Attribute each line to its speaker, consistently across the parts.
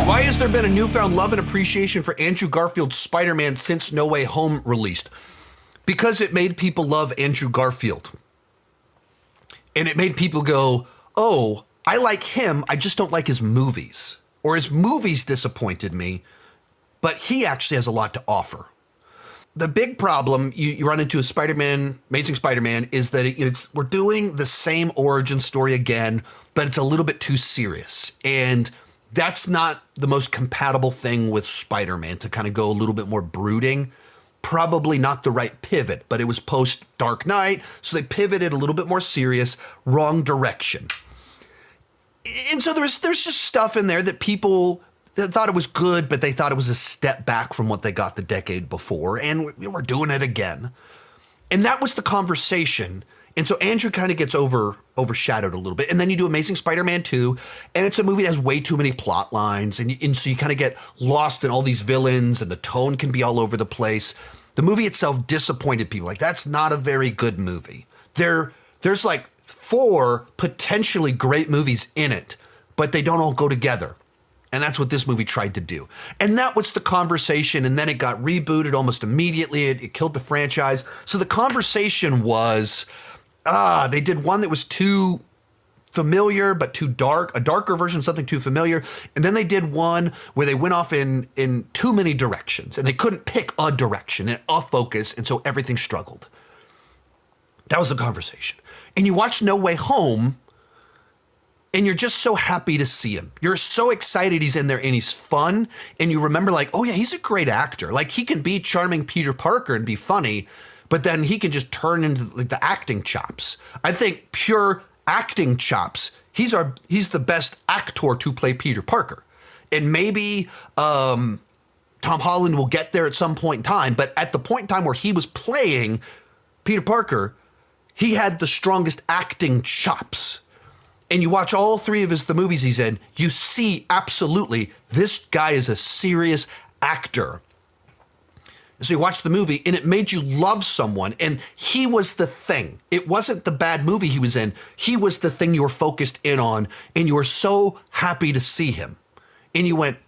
Speaker 1: Why has there been a newfound love and appreciation for Andrew Garfield's Spider-Man since No Way Home released? Because it made people love Andrew Garfield. And it made people go, oh, I like him, I just don't like his movies. Or his movies disappointed me, but he actually has a lot to offer. The big problem you run into with Spider-Man, Amazing Spider-Man, is that we're doing the same origin story again, but it's a little bit too serious. And that's not the most compatible thing with Spider-Man, to kind of go a little bit more brooding. Probably not the right pivot, but it was post Dark Knight, so they pivoted a little bit more serious, wrong direction. And so there's just stuff in there that people thought it was good, but they thought it was a step back from what they got the decade before, and we're doing it again. And that was the conversation. And so Andrew kind of gets overshadowed a little bit. And then you do Amazing Spider-Man 2, and it's a movie that has way too many plot lines. And so you kind of get lost in all these villains, and the tone can be all over the place. The movie itself disappointed people. Like, that's not a very good movie. There's like 4 potentially great movies in it, but they don't all go together. And that's what this movie tried to do. And that was the conversation. And then it got rebooted almost immediately. It killed the franchise. So the conversation was, they did one that was too familiar, but too dark, a darker version of something too familiar. And then they did one where they went off in too many directions, and they couldn't pick a direction and a focus. And so everything struggled. That was the conversation. And you watch No Way Home, and you're just so happy to see him. You're so excited he's in there and he's fun. And you remember, like, oh yeah, he's a great actor. Like, he can be charming Peter Parker and be funny, but then he can just turn into like the acting chops. I think pure acting chops, he's the best actor to play Peter Parker. And maybe Tom Holland will get there at some point in time, but at the point in time where he was playing Peter Parker, he had the strongest acting chops. And you watch all 3 of the movies he's in, you see absolutely this guy is a serious actor. So you watch the movie and it made you love someone, and he was the thing. It wasn't the bad movie he was in. He was the thing you were focused in on, and you were so happy to see him. And you went,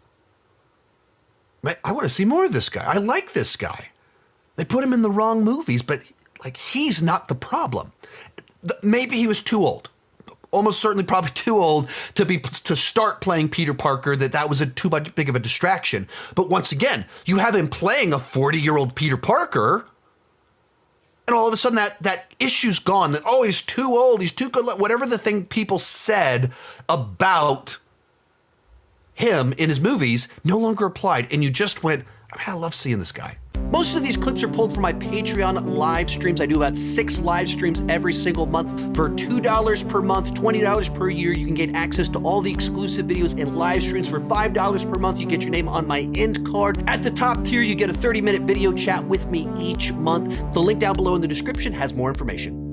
Speaker 1: I want to see more of this guy. I like this guy. They put him in the wrong movies, but like, he's not the problem. Maybe he was too old. Almost certainly probably too old to start playing Peter Parker, that was too big of a distraction. But once again, you have him playing a 40-year-old Peter Parker, and all of a sudden that issue's gone. That, oh, he's too old, he's too good, whatever the thing people said about him in his movies no longer applied. And you just went, I love seeing this guy. Most of these clips are pulled from my Patreon live streams. I do about 6 live streams every single month. For $2 per month, $20 per year, you can get access to all the exclusive videos and live streams. For $5 per month, you get your name on my end card. At the top tier, you get a 30-minute video chat with me each month. The link down below in the description has more information.